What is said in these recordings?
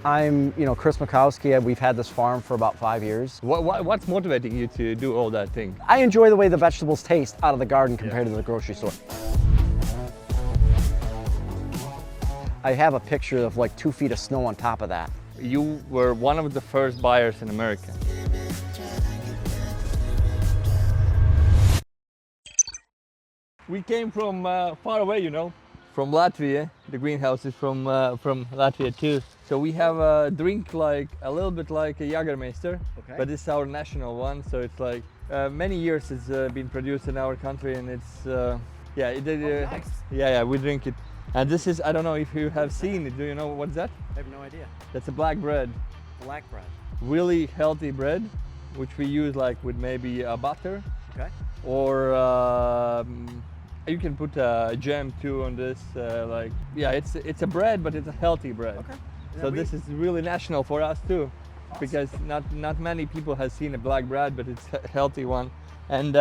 I'm, Chris Mikowski. We've had this farm for about 5 years. What's motivating you to do all that thing? I enjoy the way the vegetables taste out of the garden compared to the grocery store. I have a picture of like 2 feet of snow on top of that. You were one of the first buyers in America. We came from far away, from Latvia. The greenhouse is from Latvia too. So we have a drink like a little bit like a Jägermeister, Okay. but this is our national one. So it's like many years it's been produced in our country, and it's Nice. yeah, we drink it. And this is, I don't know if you have seen it. Do you know what's that? I have no idea. That's a black bread. Black bread. Really healthy bread, which we use like with maybe butter, Okay. or you can put jam too on this. It's a bread, but it's a healthy bread. Okay. So this is really national for us too, because not many people have seen a black bread, but it's a healthy one. And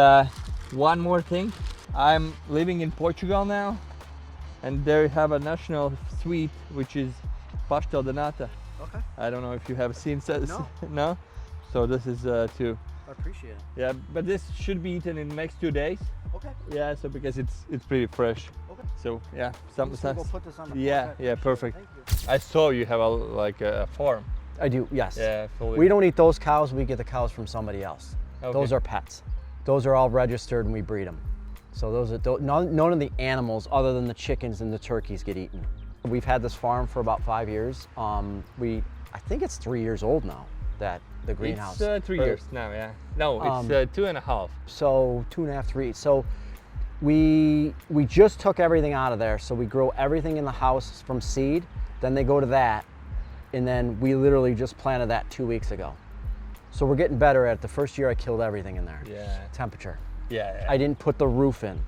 one more thing, I'm living in Portugal now, and they have a national sweet which is pastel de nata. Okay. I don't know if you have seen this. No. No? So this is too. I appreciate it. Yeah, but this should be eaten in the next 2 days. Okay. Yeah, so because it's pretty fresh. Okay. So yeah, I'm just gonna go put this on the yeah, plate. yeah, perfect. Thank you. I saw you have a farm. I do, yes. Yeah, fully. We don't eat those cows, we get the cows from somebody else. Okay. Those are pets. Those are all registered and we breed them. So none of the animals other than the chickens and the turkeys get eaten. We've had this farm for about 5 years. I think it's 3 years old now, the greenhouse. It's 3 years now, yeah. No, it's 2.5. So 2.5, 3. So we just took everything out of there. So we grow everything in the house from seed, then they go to that, and then we literally just planted that 2 weeks ago. So we're getting better at it. The first year I killed everything in there. Yeah. Temperature. Yeah. I didn't put the roof in.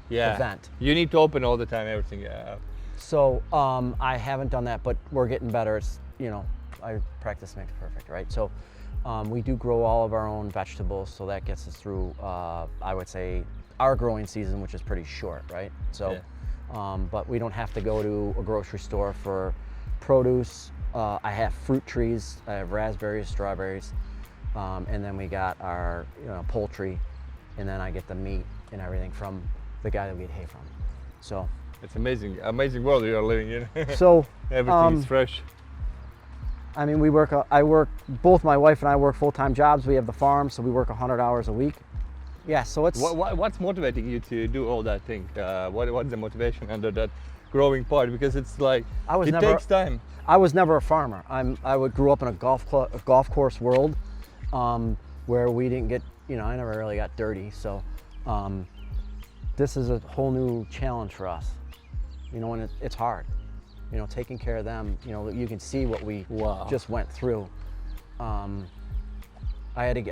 Yeah. The vent. You need to open all the time, everything. Yeah. So I haven't done that, but we're getting better. It's, I practice makes perfect, right? So we do grow all of our own vegetables, so that gets us through, I would say, our growing season, which is pretty short, right? So, Yeah. but we don't have to go to a grocery store for produce. I have fruit trees. I have raspberries, strawberries, and then we got our poultry, and then I get the meat and everything from the guy that we get hay from. So It's amazing world you are living in. so Everything is fresh. I mean, both my wife and I work full-time jobs. We have the farm, so we work 100 hours a week. Yeah, so it's What's motivating you to do all that thing? What's the motivation under that growing part? Because it's like it takes time. I was never a farmer. I grew up in a golf course world, where we didn't get, I never really got dirty. So this is a whole new challenge for us, and it's hard. Taking care of them. You can see what we just went through. I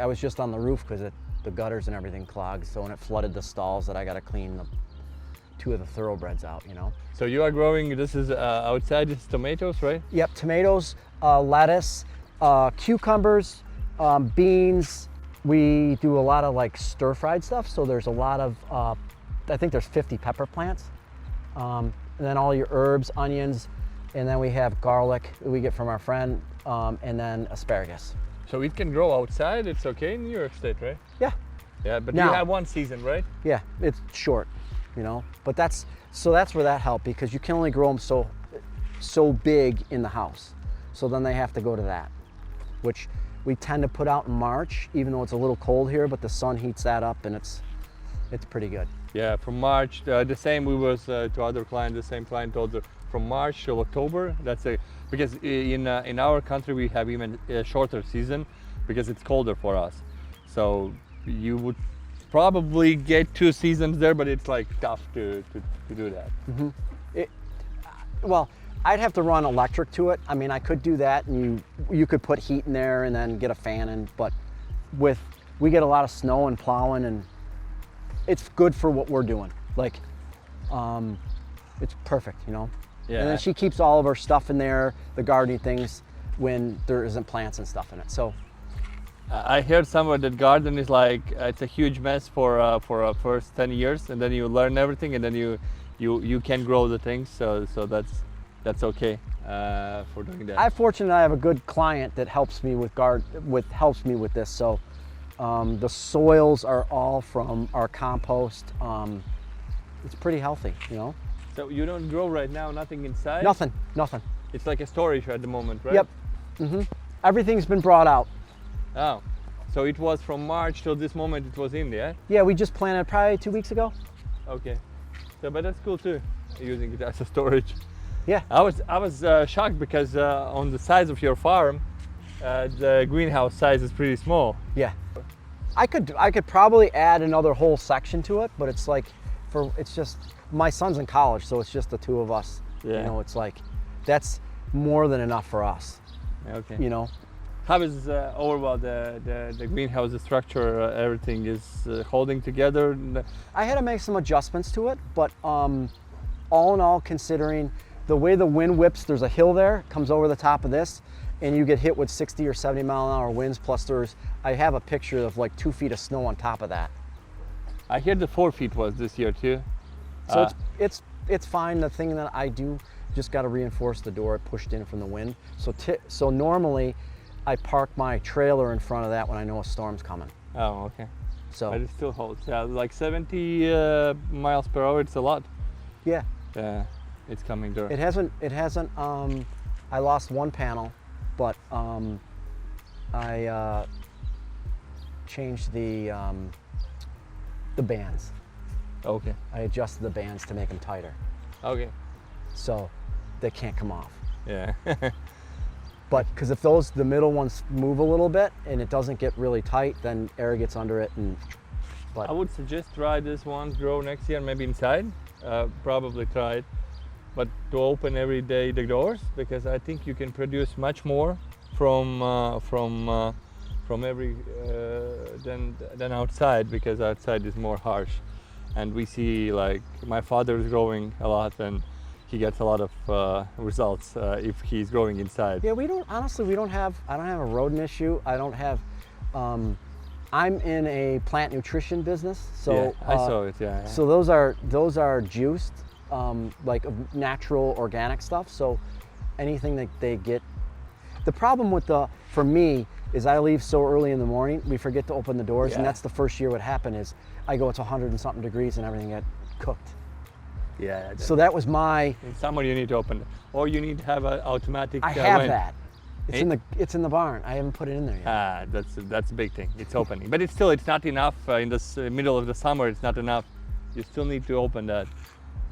was just on the roof because the gutters and everything clogged. So when it flooded the stalls, that I got to clean 2 of the thoroughbreds out. So you are growing. This is outside. It's tomatoes, right? Yep, tomatoes, lettuce, cucumbers, beans. We do a lot of like stir-fried stuff. So there's a lot of, I think there's 50 pepper plants. And then all your herbs, onions, and then we have garlic that we get from our friend, and then asparagus. So it can grow outside. It's okay in your state, right? Yeah, Yeah, but Now- you have one season, right? yeah, it's short, but that's where that helped, because you can only grow them so big in the house. So then they have to go to that, which we tend to put out in March, even though it's a little cold here, but the sun heats that up and it's pretty good. Yeah, from March. The same we was to other clients. The same client told us from March till October. Because in our country we have even a shorter season because it's colder for us. So you would probably get 2 seasons there, but it's like tough to do that. Well, I'd have to run electric to it. I mean, I could do that, and you could put heat in there and then get a fan in. But we get a lot of snow and plowing, and it's good for what we're doing. Like, it's perfect, Yeah. And then she keeps all of her stuff in there, the gardening things, when there isn't plants and stuff in it. So I heard somewhere that garden is like it's a huge mess for first 10 years, and then you learn everything, and then you can grow the things. So that's that's okay for doing that. I'm fortunate I have a good client that helps me with this. So the soils are all from our compost. It's pretty healthy, you know. So you don't grow right now, nothing inside? Nothing. It's like a storage at the moment, right? Yep. Everything's been brought out. Oh, so it was from March till this moment it was in there? Yeah, we just planted probably 2 weeks ago. Okay. So, but that's cool too, using it as a storage. Yeah. I was shocked because on the size of your farm, the greenhouse size is pretty small. Yeah. I could probably add another whole section to it, but it's like it's just my son's in college, so it's just the two of us. Yeah. You know, it's like that's more than enough for us. Okay. You know. How is overall the greenhouse structure? Everything is holding together. I had to make some adjustments to it, but all in all, considering the way the wind whips, there's a hill there, comes over the top of this, and you get hit with 60 or 70 mile an hour winds. Plus, I have a picture of like 2 feet of snow on top of that. I hear the 4 feet was this year too. So it's fine. The thing that I do, just got to reinforce the door. It pushed in from the wind. So normally, I park my trailer in front of that when I know a storm's coming. Oh, okay. So, but it still holds. Yeah, like 70 miles per hour. It's a lot. Yeah. It's coming there. It hasn't. I lost one panel, but I changed the bands. Okay. I adjusted the bands to make them tighter, Okay. so they can't come off. Yeah. But because if the middle ones move a little bit and it doesn't get really tight, then air gets under it. I would suggest try this one, grow next year, maybe inside. Probably try it, but to open every day the doors, because I think you can produce much more from every than outside, because outside is more harsh. And we see, like, my father is growing a lot, and he gets a lot of results if he's growing inside. Yeah, we don't have. I don't have a rodent issue. I don't have. I'm in a plant nutrition business, so yeah, I saw it. Yeah. So those are juiced, like natural organic stuff. So anything that they get. The problem for me is I leave so early in the morning, we forget to open the doors, and that's the first year what happened is I go, it's 100 and something degrees and everything got cooked. Yeah. So that was my. In summer you need to open it, or you need to have an automatic. I have wind. that. It's in the barn. I haven't put it in there yet. That's a big thing. It's opening, but it's not enough in this middle of the summer. It's not enough. You still need to open that.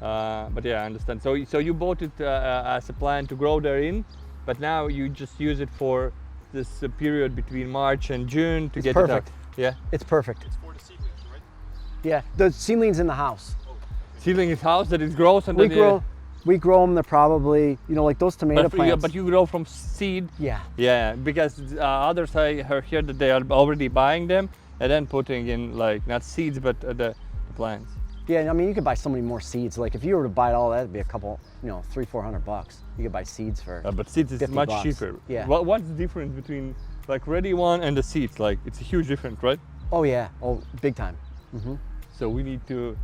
But yeah, I understand. So you bought it as a plan to grow therein, but now you just use it for this period between March and June to get perfect. it out. Yeah. It's perfect. It's for the seedlings, right? Yeah, the seedlings in the house. Seedling is house that it grows and We grow them. They're probably, like those tomato plants. But you grow from seed. Yeah. Yeah, because others I heard here that they are already buying them and then putting in, like, not seeds but the plants. Yeah, I mean, you could buy so many more seeds. Like if you were to buy all that, it'd be a couple, $300-400. You could buy seeds for. But seeds is much $50. cheaper. Yeah. What's the difference between like ready one and the seeds? Like, it's a huge difference, right? Oh yeah, big time. Mm-hmm. So we need to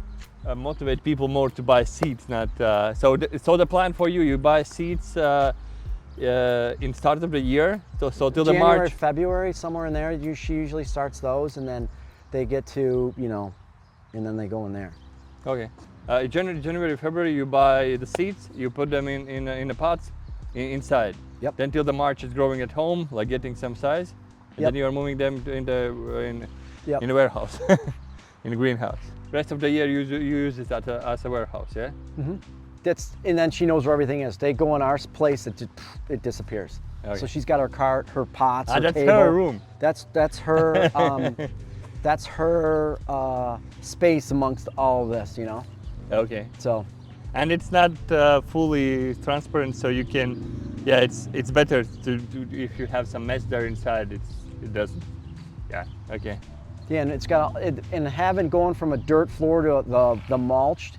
motivate people more to buy seeds, not. So the plan for you buy seeds in start of the year. So till the January, March. February, somewhere in there. She usually starts those, and then they get to and then they go in there. Okay. January, February, you buy the seeds. You put them in the pots inside. Yep. Then till the March is growing at home, like getting some size, and then you are moving them in the warehouse, in the greenhouse. Rest of the year you use it as a warehouse, yeah. Mm-hmm. And then she knows where everything is. They go in our place, it disappears. Okay. So she's got her cart, her pots, her that's table. her room. That's her. That's her space amongst all of this, Okay. So. And it's not fully transparent, so you can. Yeah, it's better to if you have some mess there inside. It doesn't. Yeah. Okay. Yeah, and it's got and having going from a dirt floor to the mulched,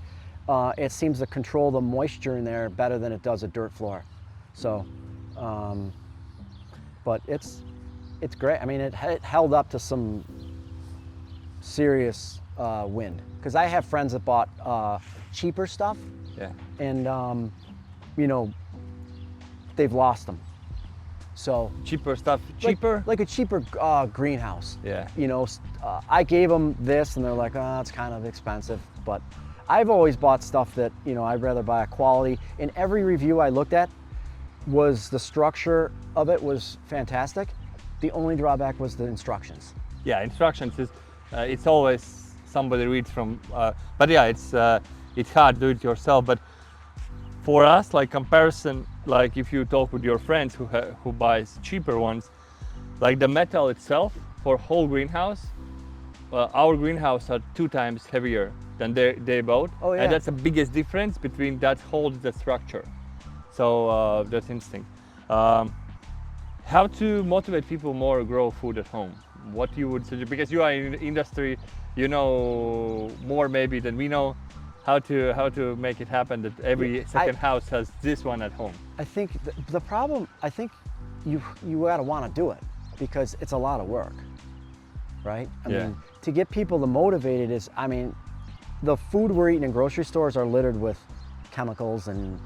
it seems to control the moisture in there better than it does a dirt floor. So, but it's great. I mean, it held up to some serious wind, because I have friends that bought cheaper stuff. Yeah. And they've lost them. So Cheaper stuff, cheaper? like a cheaper greenhouse. Yeah. You know, I gave them this and they're like, oh, it's kind of expensive. But I've always bought stuff that, you know, I'd rather buy a quality. In every review I looked at was the structure of it was fantastic. The only drawback was the instructions. Yeah, instructions is, it's always somebody reads from, but yeah, it's hard to do it yourself. But for us, like comparison, like if you talk with your friends who buys cheaper ones, like the metal itself for whole greenhouse, our greenhouse are 2 times heavier than they bought. Oh, yeah. And that's the biggest difference between that holds the structure. So that's interesting. How to motivate people more grow food at home? What you would suggest, because you are in the industry, you know more maybe than we know how to make it happen that every second house has this one at home. I think the problem, I think you gotta want to do it because it's a lot of work, right? I mean, to get people to motivated is, I mean, the food we're eating in grocery stores are littered with chemicals and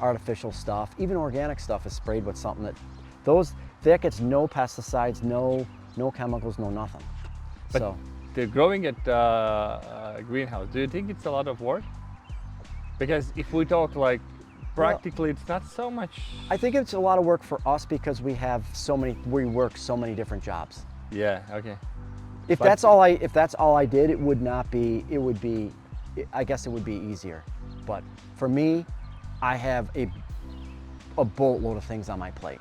artificial stuff. Even organic stuff is sprayed with something that gets no pesticides, no chemicals, no nothing. But so the growing at greenhouse, do you think it's a lot of work? Because if we talk like practically, it's not so much. I think it's a lot of work for us because we work so many different jobs. Yeah. Okay. If that's all I did, it would not be. It would be. I guess it would be easier. But for me, I have a boatload of things on my plate.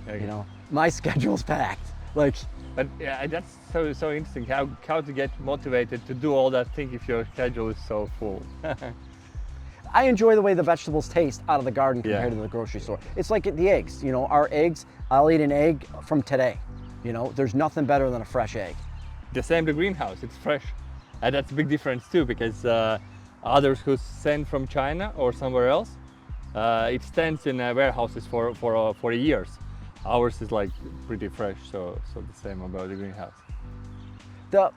Okay. You know, my schedule's packed. Like. But yeah, that's so interesting how to get motivated to do all that thing if your schedule is so full. I enjoy the way the vegetables taste out of the garden compared to the grocery store. It's like the eggs, you know, our eggs, I'll eat an egg from today. You know, there's nothing better than a fresh egg. The same the greenhouse, it's fresh. And that's a big difference too, because others who send from China or somewhere else, it stands in warehouses for years. Ours is like pretty fresh, so the same about the greenhouse.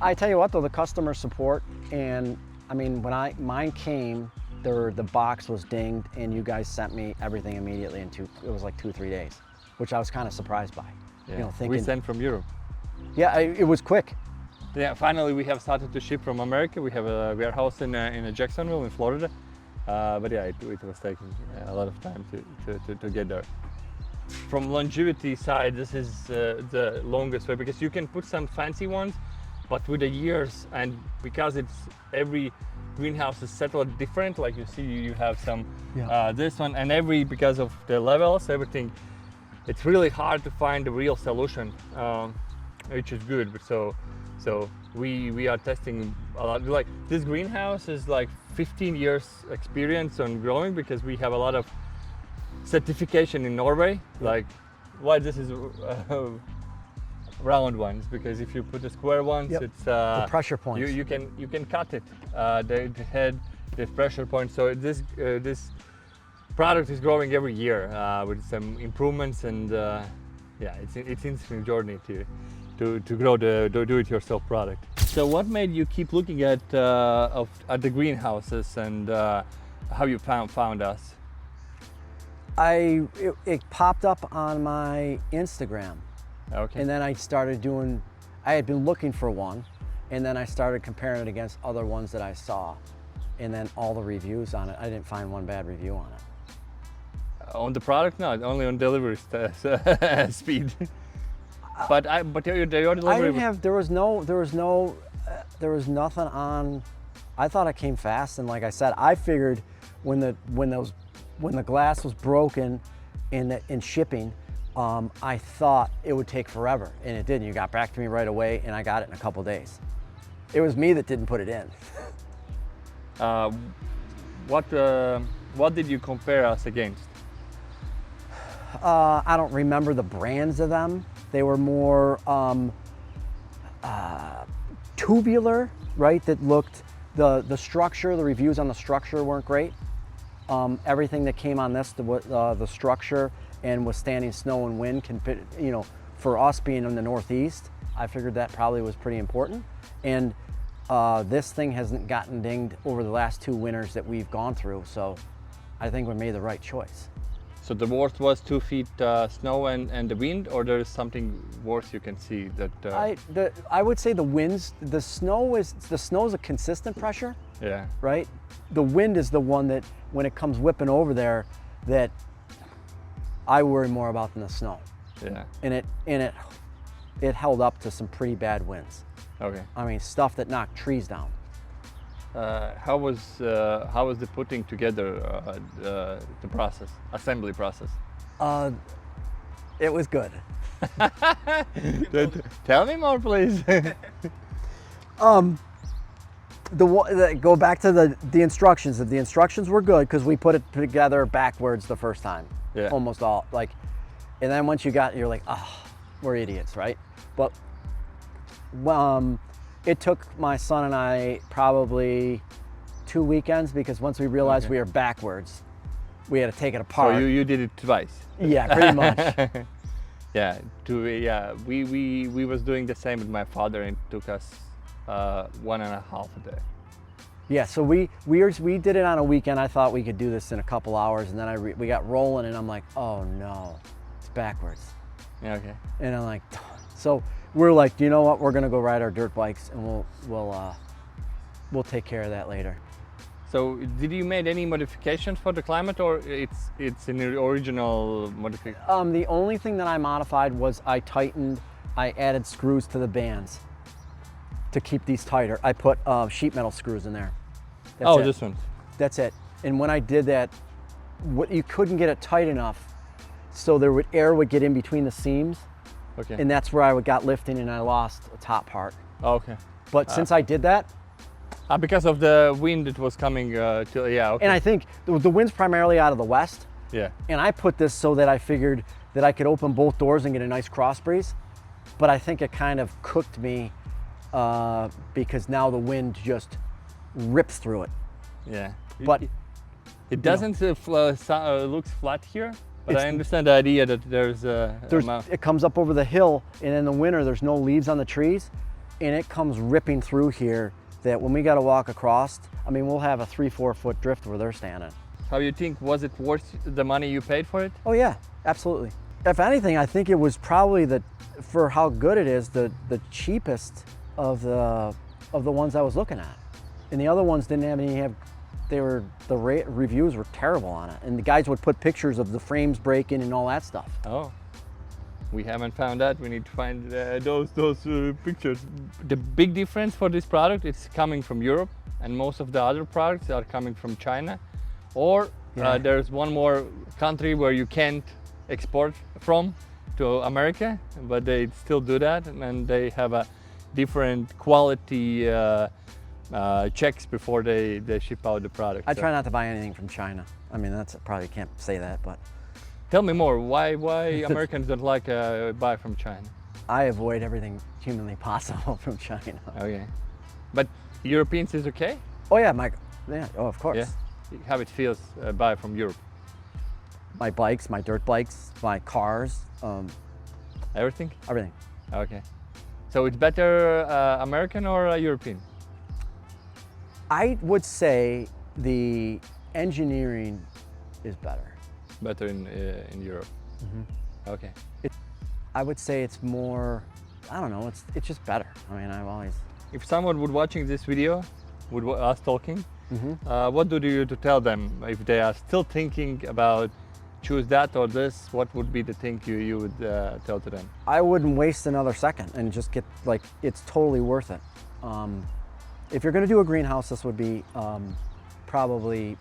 I tell you what though, the customer support, and I mean, when mine came, the box was dinged and you guys sent me everything immediately it was like 2 or 3 days, which I was kind of surprised by. Yeah. You know, thinking, we sent from Europe. Yeah, it was quick. Yeah, finally we have started to ship from America. We have a warehouse in Jacksonville in Florida, but yeah, it was taking a lot of time to get there. From longevity side, this is the longest way, because you can put some fancy ones, but with the years, and because it's every greenhouse is settled different, like you see you have some this one, and because of the levels, everything, it's really hard to find the real solution, which is good. But so we are testing a lot. Like this greenhouse is like 15 years experience on growing, because we have a lot of certification in Norway. Like why this is round ones, because if you put the square ones, it's the pressure points. You can cut it. The head, the pressure point. So this product is growing every year with some improvements, and yeah, it's interesting journey to grow the do-it-yourself product. So what made you keep looking at the greenhouses, and how you found us? It popped up on my Instagram. Okay. And then I had been looking for one, and then I started comparing it against other ones that I saw, and then all the reviews on it, I didn't find one bad review on it. On the product, no, only on delivery speed. But your delivery. I didn't have. There was nothing on. I thought it came fast, and like I said, I figured when the glass was broken in shipping, I thought it would take forever, and it didn't. You got back to me right away, and I got it in a couple days. It was me that didn't put it in. What did you compare us against? I don't remember the brands of them. They were more tubular, right? That looked, the structure, the reviews on the structure weren't great. Everything that came on this, the structure and withstanding snow and wind, you know, for us being in the Northeast, I figured that probably was pretty important. And this thing hasn't gotten dinged over the last 2 winters that we've gone through, so I think we made the right choice. So the worst was 2 feet snow and the wind, or there is something worse you can see that? I would say the winds, the snow is a consistent pressure, Yeah. right? The wind is the one that when it comes whipping over there, that I worry more about than the snow. Yeah. And it held up to some pretty bad winds. Okay. I mean, stuff that knocked trees down. How was the putting together the process, assembly process? It was good. Tell me more, please. Go back to the instructions. The instructions were good because we put it together backwards the first time. Yeah. Almost all and then once you're like, oh, we're idiots, right? But it took my son and I probably 2 weekends because once we realized we were backwards, we had to take it apart. So you did it twice. Yeah, pretty much. Yeah. We was doing the same with my father, and it took us 1.5 a day. Yeah, so we did it on a weekend. I thought we could do this in a couple hours, and then we got rolling, and I'm like, oh no, it's backwards. Yeah. Okay. And I'm like, so we're like, you know what? We're gonna go ride our dirt bikes, and we'll take care of that later. So did you make any modifications for the climate, or it's in the original modification? The only thing that I modified was I added screws to the bands to keep these tighter. I put sheet metal screws in there. That's it. This one. That's it. And when I did that, you couldn't get it tight enough, so air would get in between the seams. Okay. And that's where I got lifting, and I lost the top part. Oh, okay. But since I did that, because of the wind, it was coming Okay. And I think the wind's primarily out of the west. Yeah. And I put this so that I figured that I could open both doors and get a nice cross breeze. But I think it kind of cooked me because now the wind just rips through it. Yeah. But it doesn't looks flat here. But I understand the idea that there's it comes up over the hill, and in the winter there's no leaves on the trees, and it comes ripping through here. That when we got to walk across, I mean, we'll have a 3-4 foot drift where they're standing. How you think, was it worth the money you paid for it? Oh yeah, absolutely. If anything, I think it was probably for how good it is, the cheapest of the ones I was looking at. And the other ones didn't have any. The reviews were terrible on it, and the guys would put pictures of the frames breaking and all that stuff. Oh. We haven't found that. We need to find those pictures. The big difference for this product is coming from Europe, and most of the other products are coming from China. Or there's one more country where you can't export from to America, but they still do that, and they have a different quality checks before they ship out the product. I try not to buy anything from China. I mean, probably can't say that, but. Tell me more, why Americans don't like buy from China? I avoid everything humanly possible from China. Okay. But Europeans is okay? Oh yeah, of course. Yeah. How it feels buy from Europe? My bikes, my dirt bikes, my cars. Everything? Everything. Okay. So it's better American or European? I would say the engineering is better. Better in Europe. Mm-hmm. Okay. I would say it's more. I don't know. It's just better. I mean, I've always. If someone would watching this video, would us talking, what do you to tell them if they are still thinking about choose that or this? What would be the thing you would tell to them? I wouldn't waste another second and just get it's totally worth it. If you're going to do a greenhouse, this would be probably,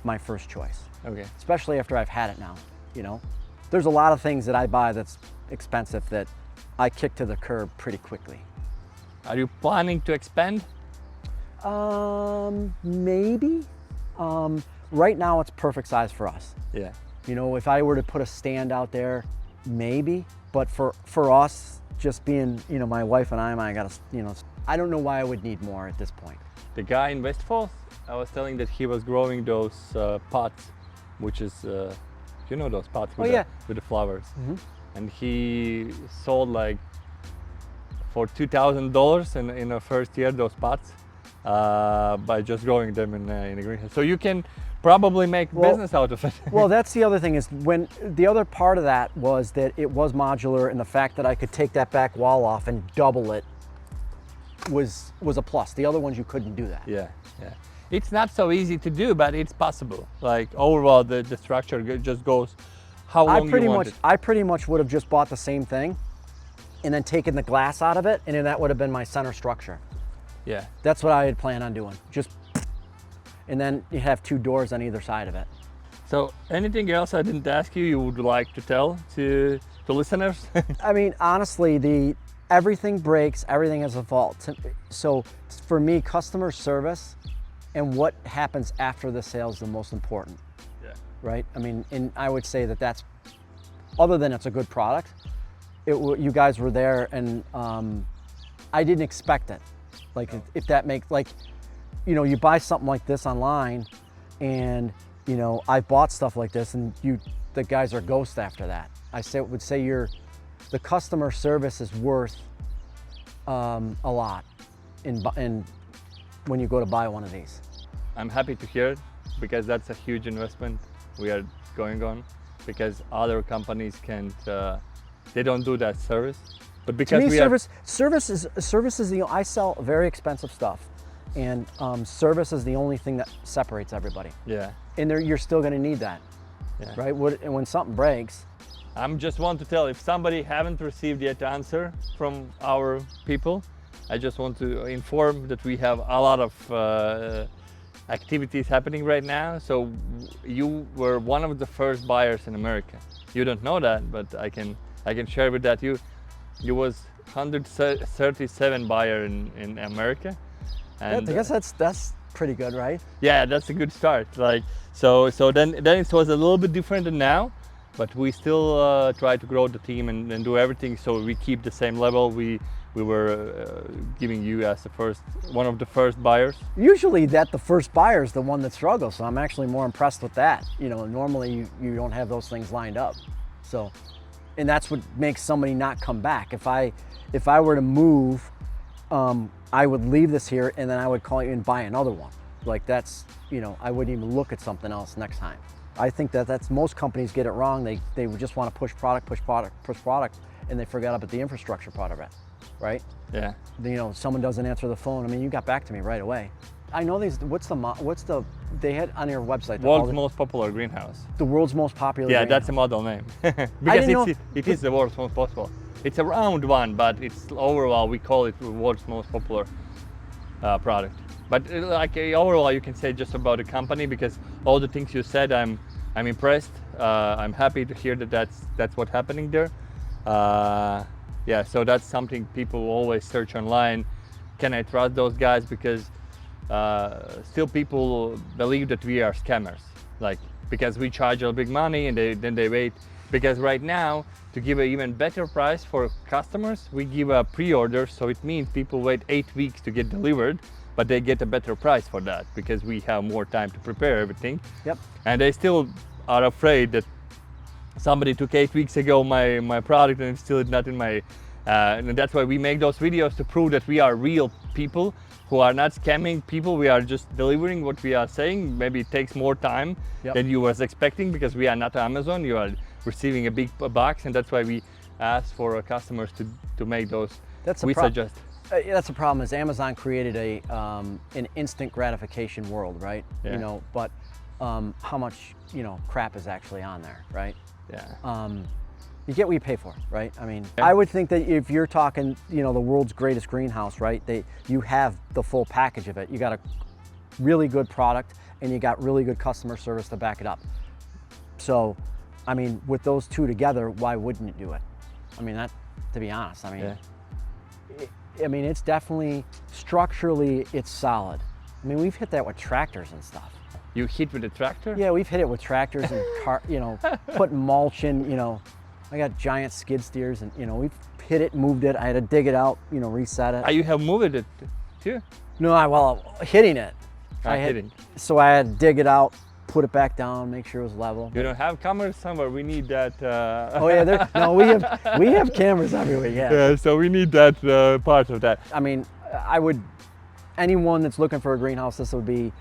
my first choice. Okay. Especially after I've had it now, you know. There's a lot of things that I buy that's expensive that I kick to the curb pretty quickly. Are you planning to expand? Maybe. Right now it's perfect size for us. Yeah. You know, if I were to put a stand out there, maybe. But for us, just being, my wife and I gotta, I don't know why I would need more at this point. The guy in West Falls, I was telling that he was growing those pots, which is, those pots with, with the flowers. Mm-hmm. And he sold for $2,000 in the first year those pots. by just growing them in a greenhouse. So you can probably make business out of it. Well, that's the other thing is when the other part of that was that it was modular, and the fact that I could take that back wall off and double it was a plus. The other ones you couldn't do that. Yeah, yeah. It's not so easy to do, but it's possible. Like overall, the structure just goes how long you want it. I pretty much would have just bought the same thing and then taken the glass out of it, and then that would have been my center structure. Yeah. That's what I had planned on doing. Just, and then you have 2 doors on either side of it. So anything else I didn't ask you would like to tell to listeners? I mean, honestly, everything breaks, everything has a fault. So for me, customer service and what happens after the sale is the most important. Yeah. Right? I mean, and I would say that that's, other than it's a good product, you guys were there, and I didn't expect it. Like, if that makes, like, you know, you buy something like this online, and, you know, I bought stuff like this, and the guys are ghosts after that. Would say the customer service is worth a lot in when you go to buy one of these. I'm happy to hear it, because that's a huge investment we are going on, because other companies can't, they don't do that service. But because to me, service is the, I sell very expensive stuff, and service is the only thing that separates everybody. Yeah. And you're still going to need that, Yeah. right? And when something breaks, I'm just want to tell, if somebody haven't received yet answer from our people, I just want to inform that we have a lot of activities happening right now. So you were one of the first buyers in America. You don't know that, but I can share with that. You was 137 buyer in America. And I guess that's pretty good, right? yeah, that's a good start. Like so then it was a little bit different than now, but we still try to grow the team and do everything so we keep the same level. We were giving you as one of the first buyers. Usually the first buyer is the one that struggles, so I'm actually more impressed with that. You know, normally you don't have those things lined up. So, and that's what makes somebody not come back. If I were to move, I would leave this here and then I would call you and buy another one. Like that's, you know, I wouldn't even look at something else next time. I think that's most companies get it wrong. They would just want to push product, and they forget about the infrastructure part of it, right? Yeah. You know, someone doesn't answer the phone. I mean, you got back to me right away. I know these. They had on your website. World's most popular greenhouse. The world's most popular. Yeah, greenhouse. That's a model name. Because it is the world's most popular. It's a round one, but it's overall we call it the world's most popular product. But like overall, you can say just about the company, because all the things you said, I'm impressed. I'm happy to hear that's what's happening there. Yeah, so that's something people always search online. Can I trust those guys? Because still people believe that we are scammers, like because we charge a big money and then they wait. Because right now, to give an even better price for customers, we give a pre-order, so it means people wait 8 weeks to get delivered, but they get a better price for that because we have more time to prepare everything. Yep. And they still are afraid that somebody took 8 weeks ago my product and it's still not in my, and that's why we make those videos to prove that we are real people who are not scamming people. We are just delivering what we are saying. Maybe it takes more time than you was expecting because we are not Amazon. You are receiving a big box, and that's why we ask for our customers to make those. Suggest. That's the problem. Is Amazon created an instant gratification world, right? Yeah. You know, but how much crap is actually on there, right? Yeah. You get what you pay for, right? I mean, I would think that if you're talking, the world's greatest greenhouse, right? You have the full package of it. You got a really good product, and you got really good customer service to back it up. So, I mean, with those two together, why wouldn't you do it? I mean, to be honest, I mean, it's definitely structurally, it's solid. I mean, we've hit that with tractors and stuff. You hit with a tractor? Yeah, we've hit it with tractors and putting mulch in. I got giant skid steers, and we've hit it, moved it. I had to dig it out, reset it. You have moved it too? No, hitting it. Hitting. So I had to dig it out, put it back down, make sure it was level. You don't have cameras somewhere? We need that. Oh yeah, we have cameras everywhere. Yeah. Yeah, so we need that part of that. I mean, I would anyone that's looking for a greenhouse, this would be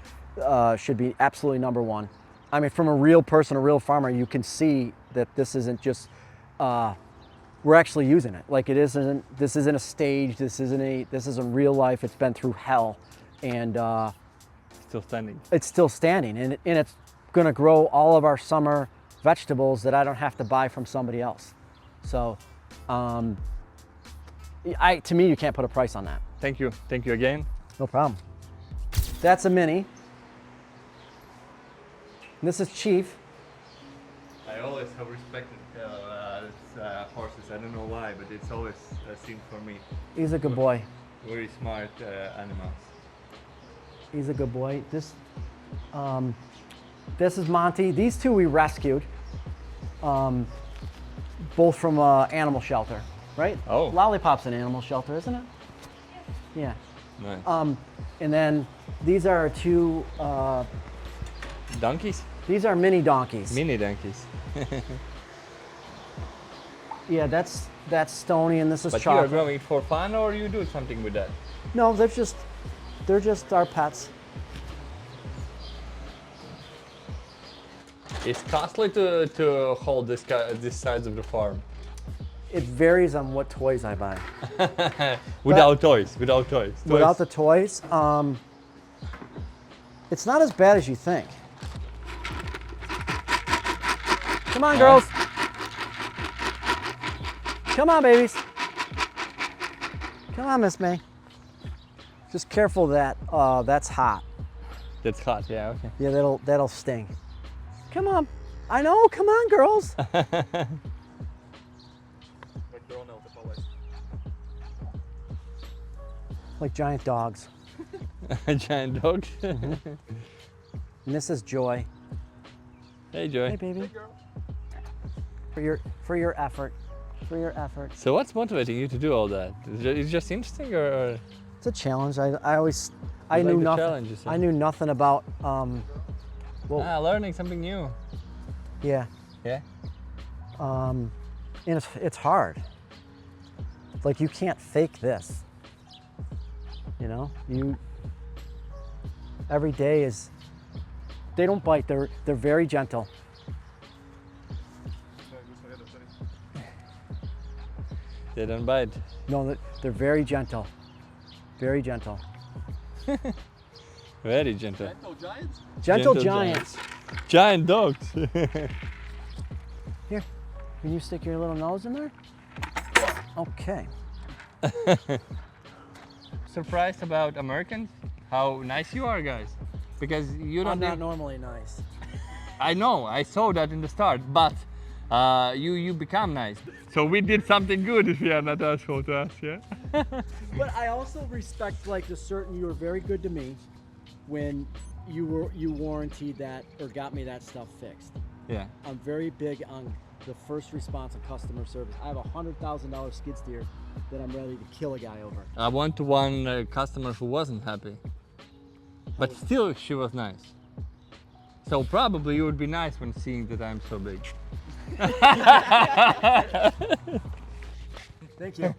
should be absolutely number one. I mean, from a real person, a real farmer, you can see that this isn't just we're actually using it. Like this isn't a stage. This isn't real life. It's been through hell, and Still standing. it's still standing, and it's going to grow all of our summer vegetables that I don't have to buy from somebody else. So, to me, you can't put a price on that. Thank you again. No problem. That's a mini. And this is Chief. I always have respected horses. I don't know why, but it's always a thing for me. He's a good boy. Very smart animals. He's a good boy. This is Monty. These two we rescued, both from animal shelter, right? Oh. Lollipop's an animal shelter, isn't it? Yeah. Nice. And then these are two. Donkeys? These are mini donkeys. Mini donkeys. Yeah, that's Stony, and this is But you are Chocolate. growing for fun, or you do something with that? No, they're just our pets. It's costly to hold this size of the farm. It varies on what toys I buy. Without toys. Without the toys, it's not as bad as you think. Come on, girls. Come on, babies. Come on, Miss May. Just careful that that's hot. That's hot. Yeah. Okay. Yeah, that'll sting. Come on. I know. Come on, girls. Like giant dogs. Giant dog. And this is Joy. Hey, Joy. Hey, baby. Hey, girl. For your effort. For your effort. So what's motivating you to do all that? It's just interesting, or? It's a challenge. I knew the nothing. challenges, huh? I knew nothing about. Learning something new. Yeah. Yeah. And it's hard. Like, you can't fake this. You know, every day is. They don't bite. They're very gentle. They don't bite. No, they're very gentle. Very gentle. Very gentle. Gentle giants? Gentle giants. Giant dogs. Here, can you stick your little nose in there? Okay. Surprised about Americans? How nice you are, guys. Because you don't. I'm not normally nice. I know. I saw that in the start, but you become nice. So we did something good if you are not asshole to us, yeah? But I also respect, like, you were very good to me when you warranted that or got me that stuff fixed. Yeah. I'm very big on the first response of customer service. I have a $100,000 skid steer that I'm ready to kill a guy over. I went to one customer who wasn't happy, but still she was nice. So probably you would be nice when seeing that I'm so big. Thank you.